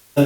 এই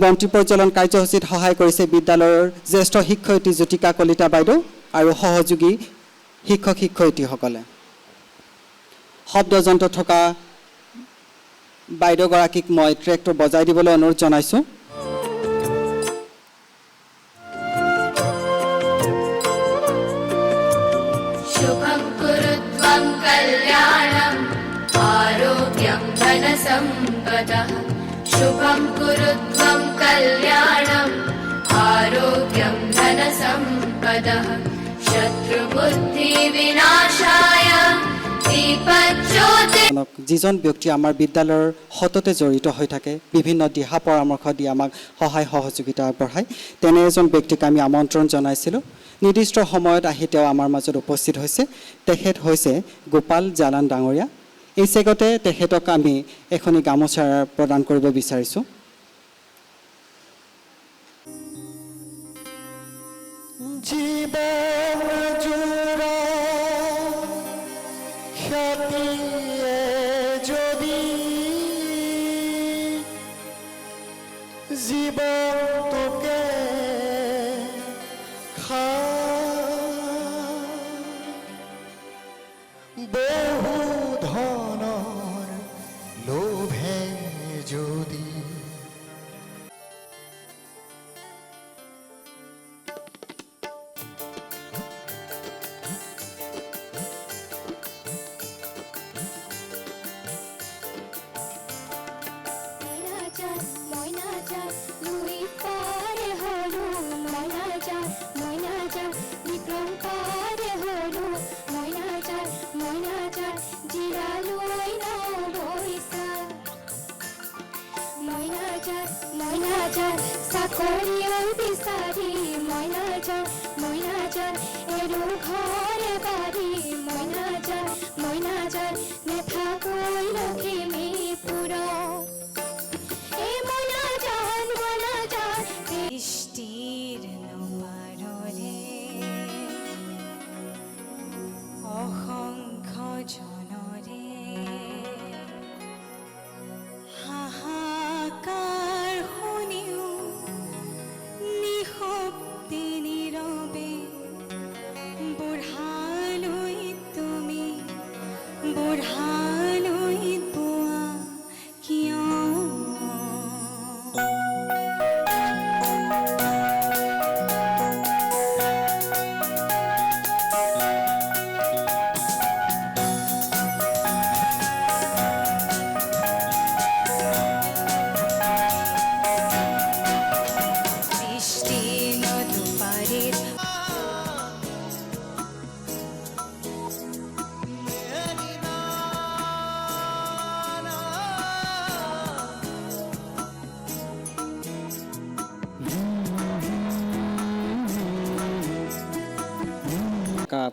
বন্তি প্ৰজ্বলন কাৰ্যসূচীত সহায় কৰিছে বিদ্যালয়ৰ জ্যেষ্ঠ শিক্ষয়িত্ৰী জ্যোতিকা কলিতা বাইদেউ আৰু সহযোগী শিক্ষক শিক্ষয়িত্ৰীসকলে। শব্দযন্ত্ৰ থকা বাইদেউগৰাকীক মই ট্ৰেক্টৰ বজাই দিবলৈ অনুৰোধ জনাইছোঁ। शुभं कुरुत्वं कल्याणं आरोग्यं धनसम्पदः शुभं कुरुत्वं कल्याणं आरोग्यं धनसम्पदः शत्रुबुद्धिविनाशाय दीपज्योति। যিজন ব্যক্তি আমাৰ বিদ্যালয়ৰ সততে জড়িত হৈ থাকে, বিভিন্ন দিহা পৰামৰ্শ দি আমাক সহায় সহযোগিতা আগবঢ়ায়, তেনে এজন ব্যক্তিক আমি আমন্ত্ৰণ জনাইছিলোঁ। নিৰ্দিষ্ট সময়ত আহি তেওঁ আমাৰ মাজত উপস্থিত হৈছে। তেখেত হৈছে গোপাল জালান ডাঙৰীয়া। এই চেগতে তেখেতক আমি এখনি গামোচা প্ৰদান কৰিব বিচাৰিছোঁ।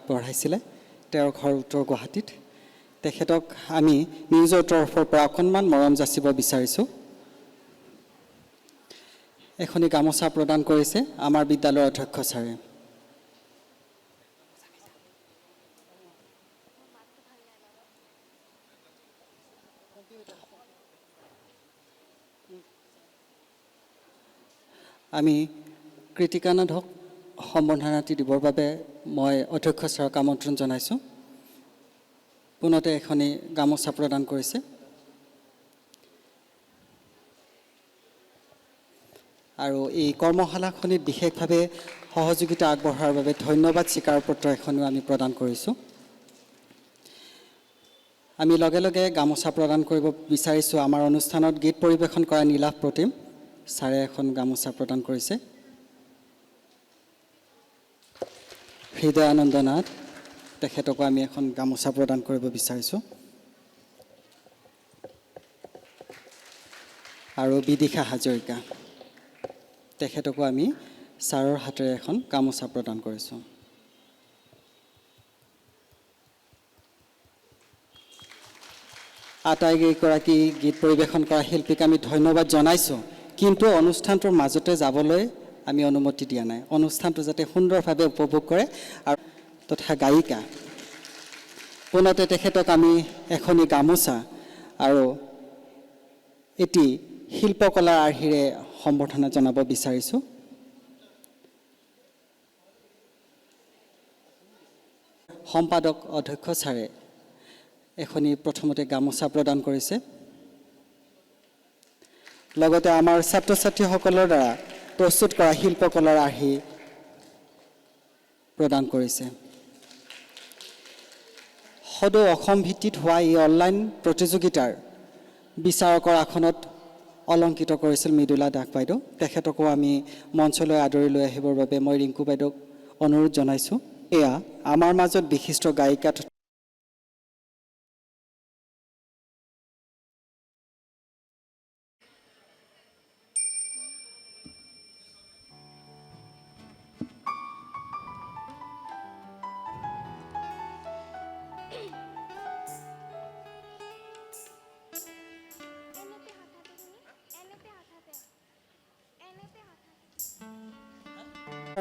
পঢ়াইছিলে। তেওঁৰ ঘৰ উত্তৰ গুৱাহাটীত। তেখেতক আমি নিউজৰ তৰফৰ পৰা অকণমান মৰম যাচিব বিচাৰিছোঁ। এখনি গামোচা প্ৰদান কৰিছে আমাৰ বিদ্যালয়ৰ অধ্যক্ষ ছাৰে। আমি কৃতিকানাথক সম্বৰ্ধনাটি দিবৰ বাবে মই অধ্যক্ষ ছাৰক আমন্ত্ৰণ জনাইছোঁ। পুনতে এখনি গামোচা প্ৰদান কৰিছে। আৰু এই কৰ্মশালাখনিত বিশেষভাৱে সহযোগিতা আগবঢ়োৱাৰ বাবে ধন্যবাদ স্বীকাৰপত্ৰ এখনো আমি প্ৰদান কৰিছোঁ। আমি লগে লগে গামোচা প্ৰদান কৰিব বিচাৰিছোঁ। আমাৰ অনুষ্ঠানত গীত পৰিৱেশন কৰা নীলাভ প্ৰতিম ছাৰে এখন গামোচা প্ৰদান কৰিছে। হৃদয়ানন্দ নাথ তেখেতকো আমি এখন গামোচা প্ৰদান কৰিব বিচাৰিছোঁ। আৰু বিদিশা হাজৰিকা তেখেতকো আমি ছাৰৰ হাতেৰে এখন গামোচা প্ৰদান কৰিছোঁ। আটাইকেইগৰাকী গীত পৰিৱেশন কৰা শিল্পীক আমি ধন্যবাদ জনাইছোঁ, কিন্তু অনুষ্ঠানটোৰ মাজতে যাবলৈ আমি অনুমতি দিয়া নাই। অনুষ্ঠানটো যাতে সুন্দৰভাৱে উপভোগ কৰে আৰু তথা গায়িকা পুনতে তেখেতক আমি এখনি গামোচা আৰু এটি শিল্পকলাৰ আৰ্হিৰে সম্বৰ্ধনা জনাব বিচাৰিছোঁ। সম্পাদক অধ্যক্ষ ছাৰে এখনি প্ৰথমতে গামোচা প্ৰদান কৰিছে। লগতে আমাৰ ছাত্ৰ ছাত্ৰীসকলৰ দ্বাৰা প্ৰস্তুত কৰা শিল্পকলাৰ আৰ্হি প্ৰদান কৰিছে। সদৌ অসম ভিত্তিত হোৱা এই অনলাইন প্ৰতিযোগিতাৰ বিচাৰকৰ আসনত অলংকৃত কৰিছিল মৃদুলা দাস বাইদেউ। তেখেতকো আমি মঞ্চলৈ আদৰি লৈ আহিবৰ বাবে মই ৰিংকু বাইদেউক অনুৰোধ জনাইছোঁ। এয়া আমাৰ মাজত বিশিষ্ট গায়িকা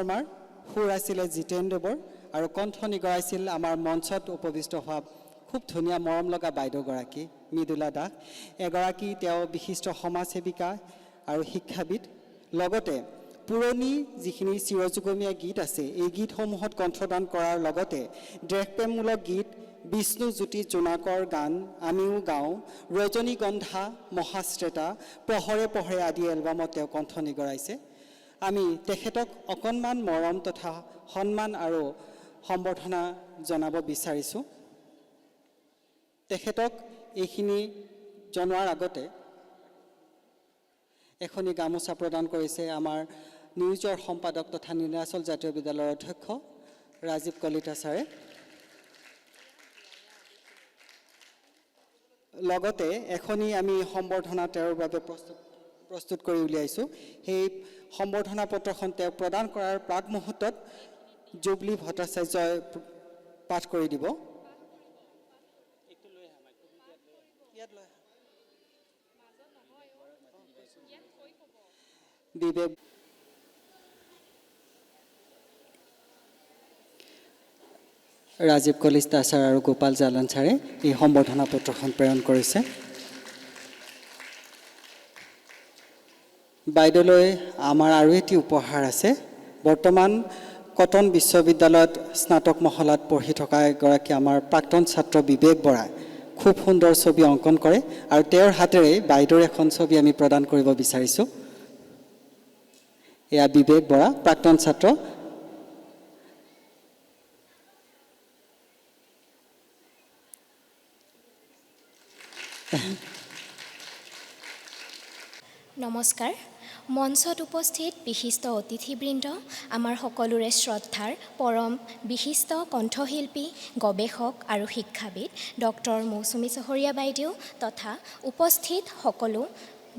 আমাৰ সুৰ আছিলে জিতেন দেৱৰ আৰু কণ্ঠ নিগৰাইছিল আমাৰ মঞ্চত উপবিষ্ট হোৱা খুব ধুনীয়া মৰম লগা বাইদেউগৰাকী মৃদুলা দাস। এগৰাকী তেওঁ বিশিষ্ট সমাজসেৱিকা আৰু শিক্ষাবিদ। লগতে পুৰণি যিখিনি চিৰযুগমীয়া গীত আছে এই গীতসমূহত কণ্ঠদান কৰাৰ লগতে দেশপ্ৰেমমূলক গীত বিষ্ণুজ্যোতি জোনাকৰ গান আমিও গাওঁ, ৰজনীগন্ধা, মহাশ্বেতা, প্ৰহৰে প্ৰহৰে আদি এলবামত তেওঁ কণ্ঠ নিগৰাইছে। আমি তেখেতক অকণমান মৰম তথা সন্মান আৰু সম্বৰ্ধনা জনাব বিচাৰিছোঁ। তেখেতক এইখিনি জনোৱাৰ আগতে এখনি গামোচা প্ৰদান কৰিছে আমাৰ নিউজৰ সম্পাদক তথা নীলাচল জাতীয় বিদ্যালয়ৰ অধ্যক্ষ ৰাজীৱ কলিতা ছাৰে। লগতে এখনি আমি সম্বৰ্ধনা তেওঁৰ বাবে প্ৰস্তুত কৰি উলিয়াইছোঁ। সেই সম্বৰ্ধনা পত্ৰখন তেওঁ প্ৰদান কৰাৰ প্ৰাক মুহূৰ্তত জুবলি ভট্টাচাৰ্যই পাঠ কৰি দিব। বিবেক ৰাজীৱ কলিতা ছাৰ আৰু গোপাল জালান ছাৰে এই সম্বৰ্ধনা পত্ৰখন প্ৰেৰণ কৰিছে। বাইদেউলৈ আমাৰ আৰু এটি উপহাৰ আছে। বৰ্তমান কটন বিশ্ববিদ্যালয়ত স্নাতক মহলাত পঢ়ি থকা এগৰাকী আমাৰ প্ৰাক্তন ছাত্ৰ বিবেক বৰা খুব সুন্দৰ ছবি অংকন কৰে আৰু তেওঁৰ হাতেৰে বাইদেউৰ এখন ছবি আমি প্ৰদান কৰিব বিচাৰিছোঁ। এয়া বিবেক বৰা, প্ৰাক্তন ছাত্ৰ। নমস্কাৰ। মঞ্চত উপস্থিত বিশিষ্ট অতিথিবৃন্দ, আমাৰ সকলোৰে শ্ৰদ্ধাৰ পৰম বিশিষ্ট কণ্ঠশিল্পী, গৱেষক আৰু শিক্ষাবিদ ডক্টৰ মৌচুমী চহৰীয়া বাইদেউ তথা উপস্থিত সকলো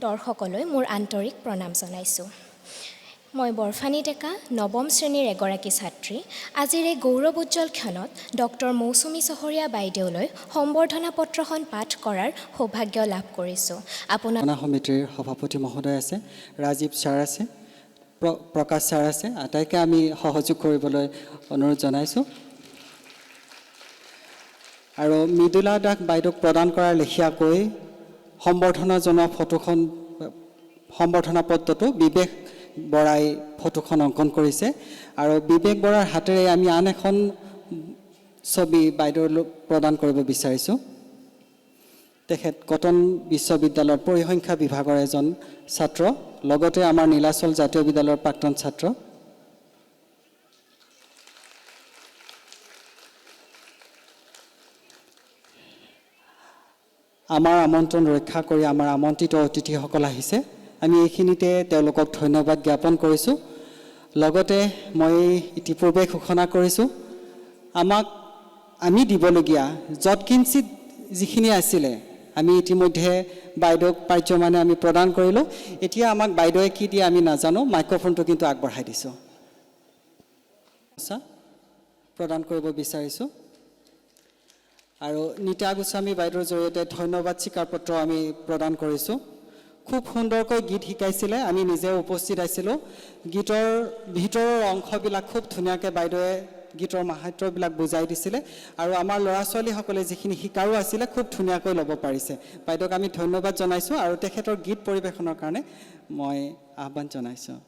দৰ্শকলৈ মোৰ আন্তৰিক প্ৰণাম জনাইছোঁ। মই বৰফানী ডেকা নৱম শ্ৰেণীৰ এগৰাকী ছাত্ৰী। আজিৰ এই গৌৰৱ উজ্জ্বল ক্ষণত ডক্টৰ মৌচুমী চহৰীয়া বাইদেউলৈ সম্বৰ্ধনা পত্ৰখন পাঠ কৰাৰ সৌভাগ্য লাভ কৰিছোঁ। আপোনাৰ থানা সমিতিৰ সভাপতি মহোদয় আছে, ৰাজীৱ ছাৰ আছে, প্ৰকাশ ছাৰ আছে, আটাইকে আমি সহযোগ কৰিবলৈ অনুৰোধ জনাইছোঁ। আৰু মৃদুলা দাস বাইদেউক প্ৰদান কৰাৰ লেখীয়াকৈ সম্বৰ্ধনা জনোৱা ফটোখন, সম্বৰ্ধনা পত্ৰটো বিবেক বৰাই ফটোখন অংকন কৰিছে। আৰু বিবেক বৰাৰ হাতেৰে আমি আন এখন ছবি বাইদেউলৈ প্ৰদান কৰিব বিচাৰিছোঁ। তেখেত কটন বিশ্ববিদ্যালয়ৰ পৰিসংখ্যা বিভাগৰ এজন ছাত্ৰ, লগতে আমাৰ নীলাচল জাতীয় বিদ্যালয়ৰ প্ৰাক্তন ছাত্ৰ। আমাৰ আমন্ত্ৰণ ৰক্ষা কৰি আমাৰ আমন্ত্ৰিত অতিথিসকল আহিছে। আমি এইখিনিতে তেওঁলোকক ধন্যবাদ জ্ঞাপন কৰিছোঁ। লগতে মই ইতিপূৰ্বে ঘোষণা কৰিছোঁ, আমি দিবলগীয়া যৎকিঞ্চিত যিখিনি আছিলে আমি ইতিমধ্যে বাইদেউক পাৰ্যমানে আমি প্ৰদান কৰিলোঁ। এতিয়া আমাক বাইদেৱে কি দিয়ে আমি নাজানো, মাইক্ৰফোনটো কিন্তু আগবঢ়াই দিছোঁ। প্ৰদান কৰিব বিচাৰিছোঁ। আৰু নীতা গোস্বামী বাইদেউৰ জৰিয়তে ধন্যবাদ স্বীকাৰপত্ৰ আমি প্ৰদান কৰিছোঁ। খুব সুন্দৰকৈ গীত শিকাইছিলে, আমি নিজে উপস্থিত আছিলোঁ। গীতৰ ভিতৰৰ অংশবিলাক খুব ধুনীয়াকৈ বাইদেৱে গীতৰ মাহাত্ম্যবিলাক বুজাই দিছিলে। আৰু আমাৰ ল'ৰা ছোৱালীসকলে যিখিনি শিকাৰো আছিলে খুব ধুনীয়াকৈ ল'ব পাৰিছে। বাইদেউক আমি ধন্যবাদ জনাইছোঁ আৰু তেখেতৰ গীত পৰিৱেশনৰ কাৰণে মই আহ্বান জনাইছোঁ।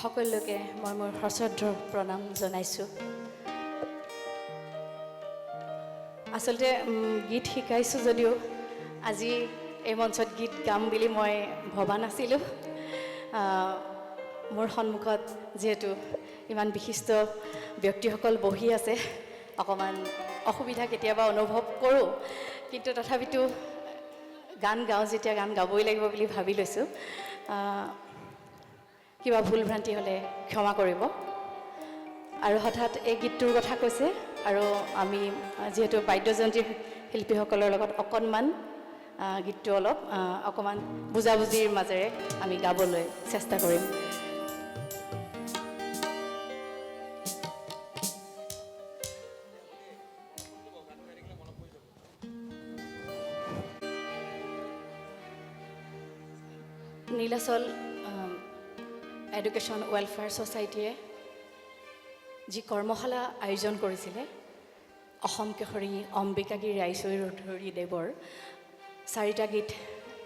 সকলোকে মই মোৰ সশ্ৰদ্ধ প্ৰণাম জনাইছোঁ। আচলতে গীত শিকাইছোঁ যদিও আজি এই মঞ্চত গীত গাম বুলি মই ভবা নাছিলোঁ। মোৰ সন্মুখত যিহেতু ইমান বিশিষ্ট ব্যক্তিসকল বহি আছে, অকণমান অসুবিধা কেতিয়াবা অনুভৱ কৰোঁ, কিন্তু তথাপিতো গান গাওঁ যেতিয়া গান গাবই লাগিব বুলি ভাবি লৈছোঁ। কিবা ভুল ভ্ৰান্তি হ'লে ক্ষমা কৰিব। আৰু হঠাৎ এই গীতটোৰ কথা কৈছে, আৰু আমি যিহেতু বাদ্যযন্ত্ৰী শিল্পীসকলৰ লগত অকণমান গীতটো অকণমান বুজাবুজিৰ মাজেৰে আমি গাবলৈ চেষ্টা কৰিম। নীলাচল এডুকেশ্যন ৱেলফেয়াৰ ছ'চাইটিয়ে যি কৰ্মশালা আয়োজন কৰিছিলে, অসম কেশৰী অম্বিকাগিৰি ৰায়চৌধুৰী দেৱৰ 4টা গীত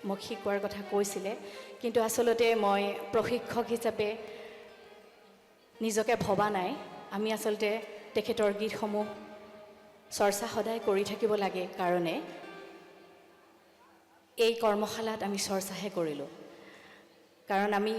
মোক শিকোৱাৰ কথা কৈছিলে। কিন্তু আচলতে মই প্ৰশিক্ষক হিচাপে নিজকে ভবা নাই। আমি আচলতে তেখেতৰ গীতসমূহ চৰ্চা সদায় কৰি থাকিব লাগে কাৰণে এই কৰ্মশালাত আমি চৰ্চাহে কৰিলোঁ। কাৰণ আমি